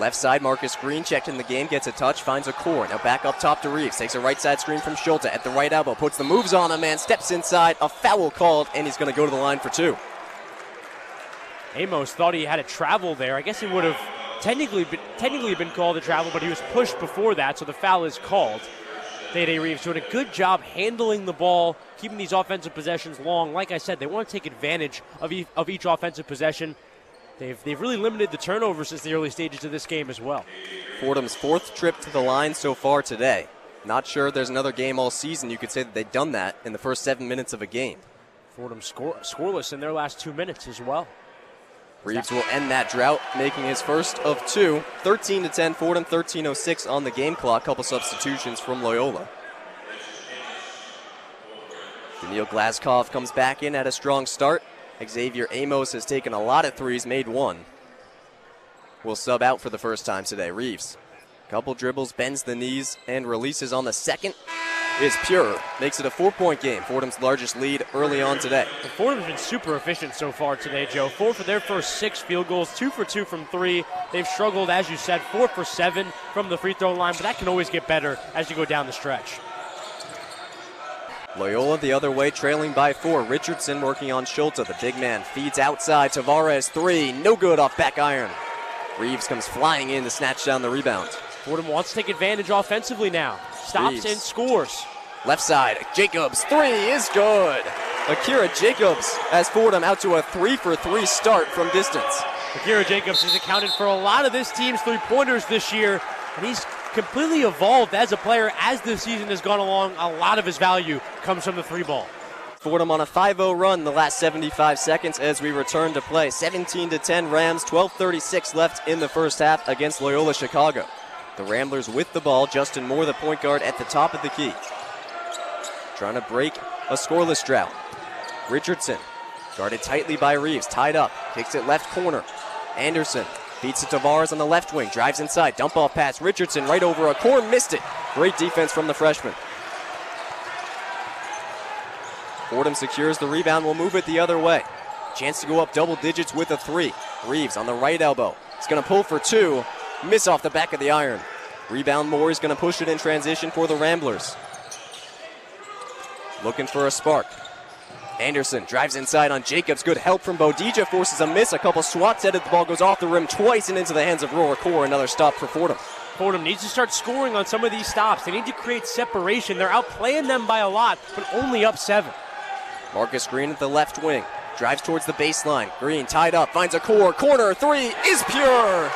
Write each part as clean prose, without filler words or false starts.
Left side, Marcus Green checked in the game, gets a touch, finds a core. Now back up top to Reeves, takes a right side screen from Schulte at the right elbow, puts the moves on him, and steps inside, a foul called, and he's going to go to the line for 2. Amos thought he had a travel there. I guess he would have technically been called a travel, but he was pushed before that, so the foul is called. Day Reeves doing a good job handling the ball, keeping these offensive possessions long. Like I said, they want to take advantage of each offensive possession. They've really limited the turnovers since the early stages of this game as well. Fordham's 4th trip to the line so far today. Not sure there's another game all season you could say that they've done that in the first 7 minutes of a game. Fordham scoreless in their last 2 minutes as well. Reeves will end that drought, making his first of 2. 13-10, Fordham, 13:06 on the game clock. Couple substitutions from Loyola. Daniil Glaskov comes back in at a strong start. Xavier Amos has taken a lot of threes, made 1. Will sub out for the first time today. Reeves, couple dribbles, bends the knees, and releases on the second. Is pure. Makes it a 4-point game. Fordham's largest lead early on today. And Fordham's been super efficient so far today, Joe. 4 for their first 6 field goals, 2 for 2 from 3. They've struggled, as you said, 4 for 7 from the free throw line, but that can always get better as you go down the stretch. Loyola the other way, trailing by 4. Richardson working on Schulte. The big man feeds outside. Tavares 3. No good off back iron. Reeves comes flying in to snatch down the rebound. Fordham wants to take advantage offensively now. Stops Reeves. and scores. Left side, Jacobs, 3 is good. Akira Jacobs has Fordham out to a 3-for-3 start from distance. Akira Jacobs has accounted for a lot of this team's three-pointers this year, and he's completely evolved as a player as the season has gone along. A lot of his value comes from the 3-ball. Fordham on a 5-0 run the last 75 seconds as we return to play. 17-10 Rams, 12:36 left in the first half against Loyola Chicago. The Ramblers with the ball. Justin Moore, the point guard, at the top of the key. Trying to break a scoreless drought. Richardson, guarded tightly by Reeves, tied up, kicks it left corner. Anderson beats it to Tavares on the left wing, drives inside, dump off pass. Richardson right over a core, missed it. Great defense from the freshman. Fordham secures the rebound, will move it the other way. Chance to go up double digits with a 3. Reeves on the right elbow. He's going to pull for 2. Miss off the back of the iron. Rebound Moore is going to push it in transition for the Ramblers. Looking for a spark. Anderson drives inside on Jacobs. Good help from Bodija. Forces a miss. A couple swats at it. The ball goes off the rim twice and into the hands of Roricore. Another stop for Fordham. Fordham needs to start scoring on some of these stops. They need to create separation. They're outplaying them by a lot, but only up 7. Marcus Green at the left wing. Drives towards the baseline. Green tied up. Finds a core. Corner 3 is pure.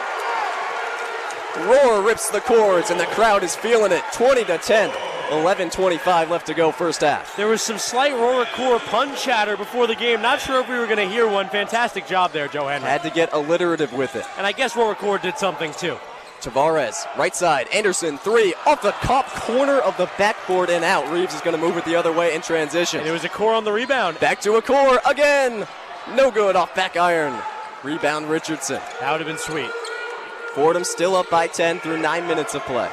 Roar rips the cords, and the crowd is feeling it. 20-10. 11:25 left to go first half. There was some slight Roricore pun chatter before the game. Not sure if we were going to hear one. Fantastic job there, Joe Henry. Had to get alliterative with it. And I guess Roricore did something too. Tavares, right side. Anderson, 3 off the top corner of the backboard and out. Reeves is going to move it the other way in transition. And it was a core on the rebound. Back to a core again. No good off back iron. Rebound Richardson. That would have been sweet. Fordham still up by 10 through 9 minutes of play.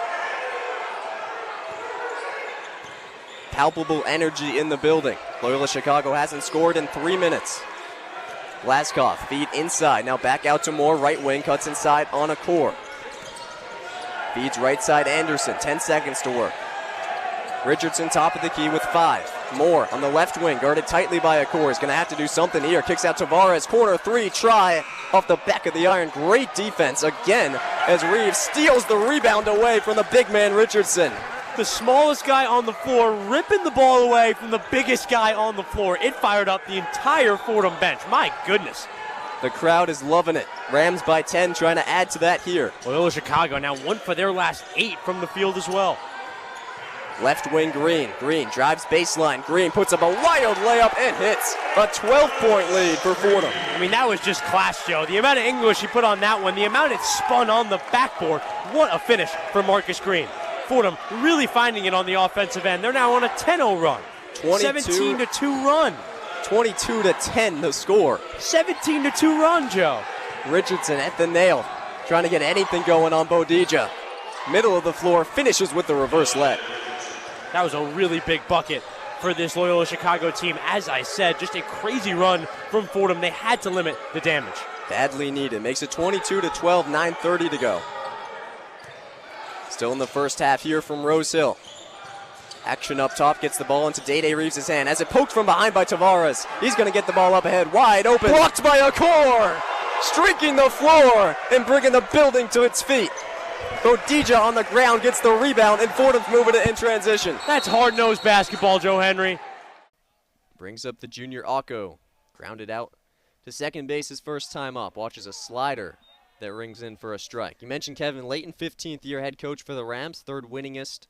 Palpable energy in the building. Loyola Chicago hasn't scored in 3 minutes. Glaskov, feed inside. Now back out to Moore, right wing, cuts inside on a core. Feeds right side Anderson, 10 seconds to work. Richardson top of the key with 5. Moore on the left wing, guarded tightly by a core. He's going to have to do something here. Kicks out Tavares, corner 3, try off the back of the iron. Great defense again as Reeves steals the rebound away from the big man Richardson. The smallest guy on the floor ripping the ball away from the biggest guy on the floor. It fired up the entire Fordham bench. My goodness. The crowd is loving it. Rams by 10 trying to add to that here. Loyola Chicago now 1 for their last 8 from the field as well. Left wing Green. Green drives baseline. Green puts up a wild layup and hits. A 12-point lead for Fordham. I mean, that was just class, Joe. The amount of English he put on that one, the amount it spun on the backboard. What a finish for Marcus Green. Fordham really finding it on the offensive end. They're now on a 10-0 run. 17-2 run. 22-10 the score. 17-2 run, Joe. Richardson at the nail, trying to get anything going on Bodija. Middle of the floor, finishes with the reverse leg. That was a really big bucket for this Loyola Chicago team. As I said, just a crazy run from Fordham. They had to limit the damage. Badly needed. Makes it 22-12, 9:30 to go. Still in the first half here from Rose Hill. Action up top, gets the ball into Day Reeves' hand. As it poked from behind by Tavares, he's going to get the ball up ahead, wide open. Blocked by Akor, streaking the floor and bringing the building to its feet. Bodija on the ground gets the rebound, and Fordham's moving it in transition. That's hard-nosed basketball, Joe Henry. Brings up the junior Akko, grounded out to second base his first time up. Watches a slider that rings in for a strike. You mentioned Kevin Layton, 15th year head coach for the Rams, third winningest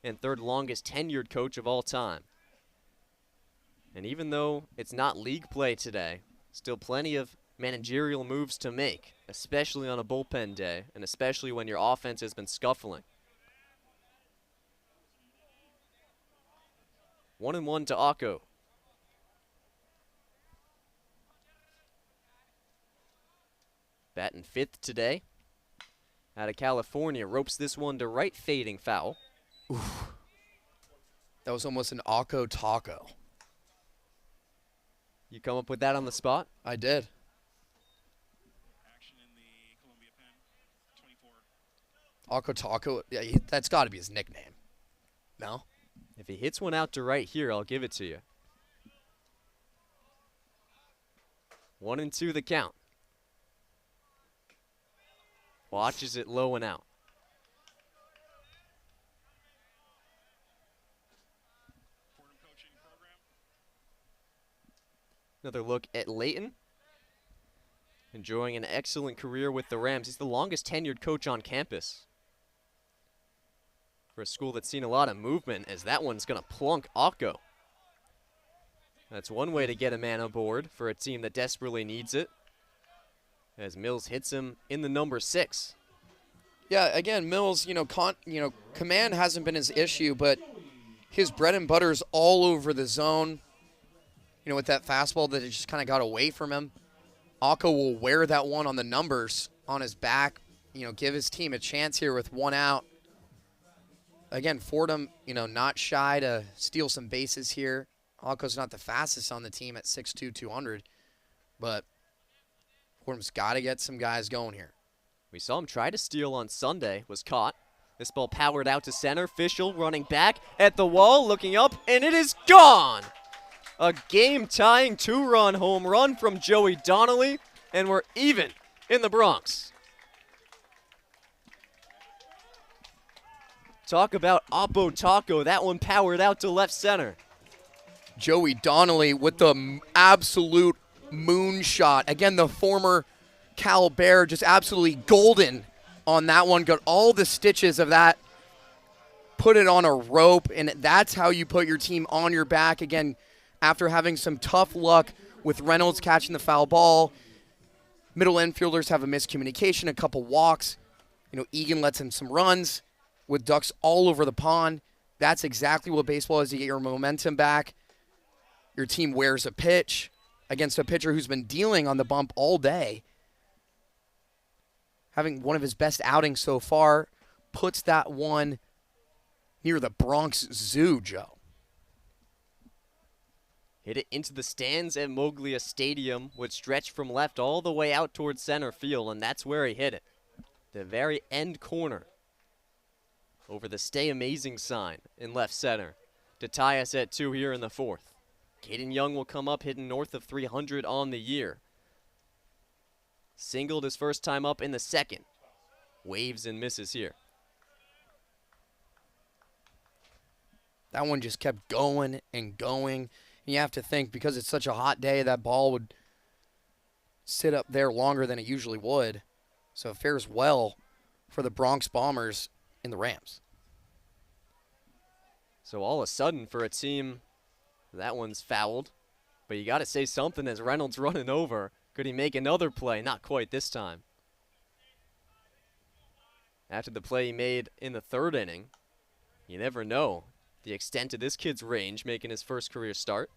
and third longest tenured coach of all time. And even though it's not league play today, still plenty of managerial moves to make, especially on a bullpen day, and especially when your offense has been scuffling. 1-1 to Akko. Batting fifth today. Out of California, ropes this one to right, fading foul. Oof. That was almost an Akko taco. You come up with that on the spot? I did. Action in the Columbia pen, 24. Akko taco, yeah, that's got to be his nickname. No? If he hits one out to right here, I'll give it to you. 1-2 the count. Watches it low and out. Fordham coaching program. Another look at Layton. Enjoying an excellent career with the Rams. He's the longest tenured coach on campus for a school that's seen a lot of movement, as that one's going to plunk Akko. That's one way to get a man aboard for a team that desperately needs it, as Mills hits him in the number 6. Yeah, again, Mills, command hasn't been his issue, but his bread and butter is all over the zone. With that fastball that just kind of got away from him. Akko will wear that one on the numbers on his back, give his team a chance here with one out. Again, Fordham, not shy to steal some bases here. Akko's not the fastest on the team at 6'2", 200, but Fordham's got to get some guys going here. We saw him try to steal on Sunday, was caught. This ball powered out to center. Fischel running back at the wall, looking up, and it is gone! A game-tying 2-run home run from Joey Donnelly, and we're even in the Bronx. Talk about Oppo Taco. That one powered out to left center. Joey Donnelly with the absolute moonshot. Again, the former Cal Bear, just absolutely golden on that one. Got all the stitches of that. Put it on a rope, and that's how you put your team on your back. Again, after having some tough luck with Reynolds catching the foul ball. Middle infielders have a miscommunication, a couple walks. Egan lets in some runs with ducks all over the pond. That's exactly what baseball is. You get your momentum back. Your team wears a pitch against a pitcher who's been dealing on the bump all day. Having one of his best outings so far, puts that one near the Bronx Zoo, Joe. Hit it into the stands at Moglia Stadium, would stretch from left all the way out towards center field, and that's where he hit it. The very end corner. Over the Stay Amazing sign in left center to tie us at 2 here in the 4th. Caden Young will come up hitting north of 300 on the year. Singled his first time up in the 2nd. Waves and misses here. That one just kept going and going. And you have to think, because it's such a hot day, that ball would sit up there longer than it usually would. So it fares well for the Bronx Bombers in the Rams. So all of a sudden for a team, that one's fouled. But you got to say something as Reynolds running over. Could he make another play? Not quite this time. After the play he made in the 3rd inning, you never know the extent of this kid's range making his first career start.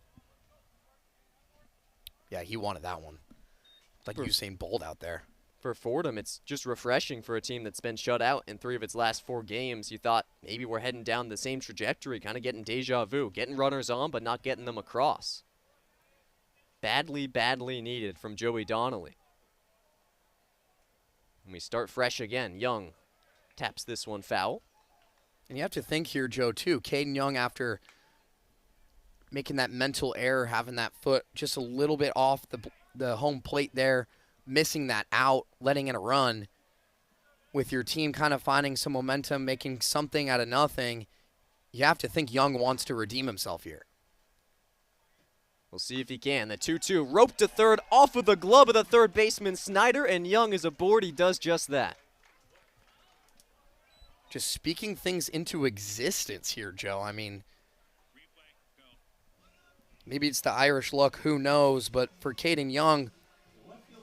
Yeah, he wanted that one. Like Usain Bolt out there. For Fordham, it's just refreshing for a team that's been shut out in 3 of its last 4 games. You thought maybe we're heading down the same trajectory, kind of getting deja vu, getting runners on but not getting them across. Badly, badly needed from Joey Donnelly. And we start fresh again. Young taps this one foul. And you have to think here, Joe, too. Caden Young, after making that mental error, having that foot just a little bit off the home plate there, missing that out, letting in a run, with your team kind of finding some momentum, making something out of nothing, you have to think Young wants to redeem himself here. We'll see if he can. The 2-2 rope to third off of the glove of the third baseman Snyder, and Young is aboard. He does just that. Just speaking things into existence here, Joe. I mean, maybe it's the Irish luck, who knows, but for Caden Young,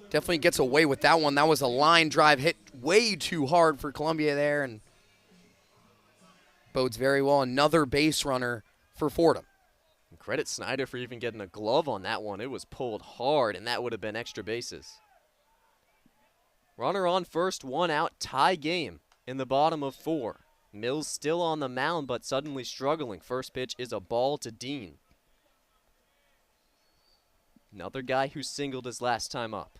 definitely gets away with that one. That was a line drive hit way too hard for Columbia there, and bodes very well. Another base runner for Fordham. And credit Snyder for even getting a glove on that one. It was pulled hard, and that would have been extra bases. Runner on first, 1 out, tie game in the bottom of 4. Mills still on the mound, but suddenly struggling. First pitch is a ball to Dean. Another guy who singled his last time up.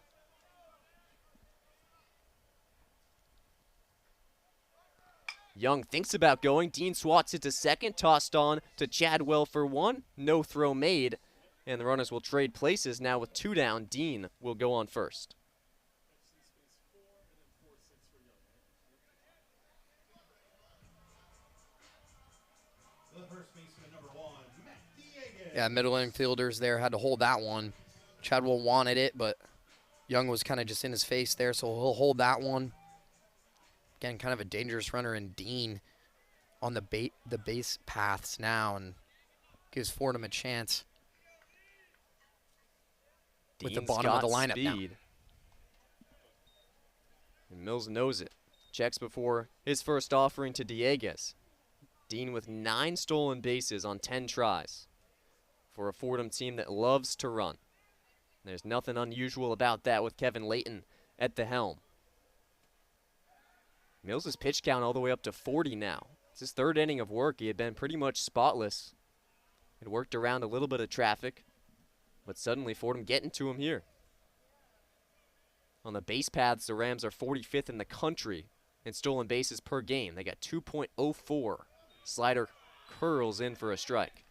Young thinks about going. Dean swats it to second, tossed on to Chadwell for 1. No throw made, and the runners will trade places. Now with 2 down, Dean will go on first. Yeah, middle infielders there had to hold that one. Chadwell wanted it, but Young was kind of just in his face there, so he'll hold that one. Again, kind of a dangerous runner in Dean on the base paths now, and gives Fordham a chance with the bottom of the lineup now. And Mills knows it. Checks before his first offering to Dieguez. Dean with 9 stolen bases on 10 tries for a Fordham team that loves to run. There's nothing unusual about that with Kevin Layton at the helm. Mills' pitch count all the way up to 40 now. It's his 3rd inning of work. He had been pretty much spotless. Had worked around a little bit of traffic, but suddenly Fordham getting to him here. On the base paths, the Rams are 45th in the country in stolen bases per game. They got 2.04. Slider curls in for a strike.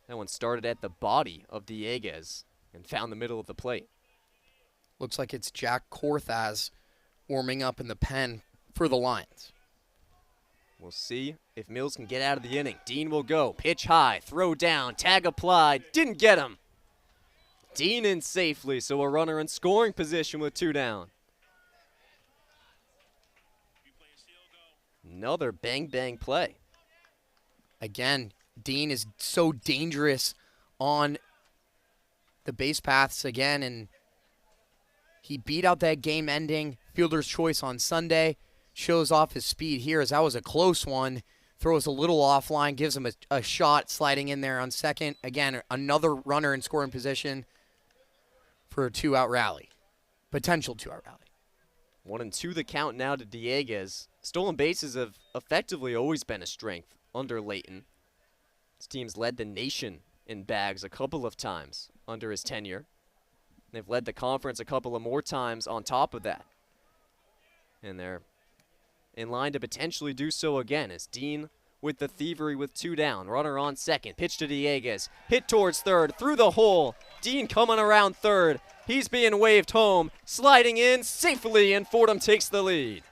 That one started at the body of Dieguez and found the middle of the plate. Looks like it's Jack Korthas warming up in the pen for the Lions. We'll see if Mills can get out of the inning. Dean will go. Pitch high, throw down, tag applied. Didn't get him. Dean in safely, so a runner in scoring position with 2 down. Another bang-bang play. Again, Dean is so dangerous on the base paths again, and he beat out that game-ending fielder's choice on Sunday. Shows off his speed here, as that was a close one. Throws a little offline, gives him a shot sliding in there on second. Again, another runner in scoring position for a 2-out rally. Potential 2-out rally. 1-2 the count now to Dieguez. Stolen bases have effectively always been a strength under Layton. His team's led the nation in bags a couple of times under his tenure. They've led the conference a couple of more times on top of that. And they're in line to potentially do so again as Dean with the thievery with 2 down. Runner on second. Pitch to Dieguez. Hit towards third. Through the hole. Dean coming around third. He's being waved home. Sliding in safely, and Fordham takes the lead.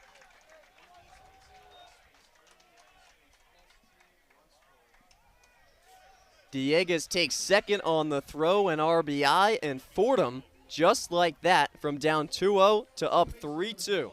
Dieguez takes second on the throw and RBI, and Fordham, just like that, from down 2-0 to up 3-2.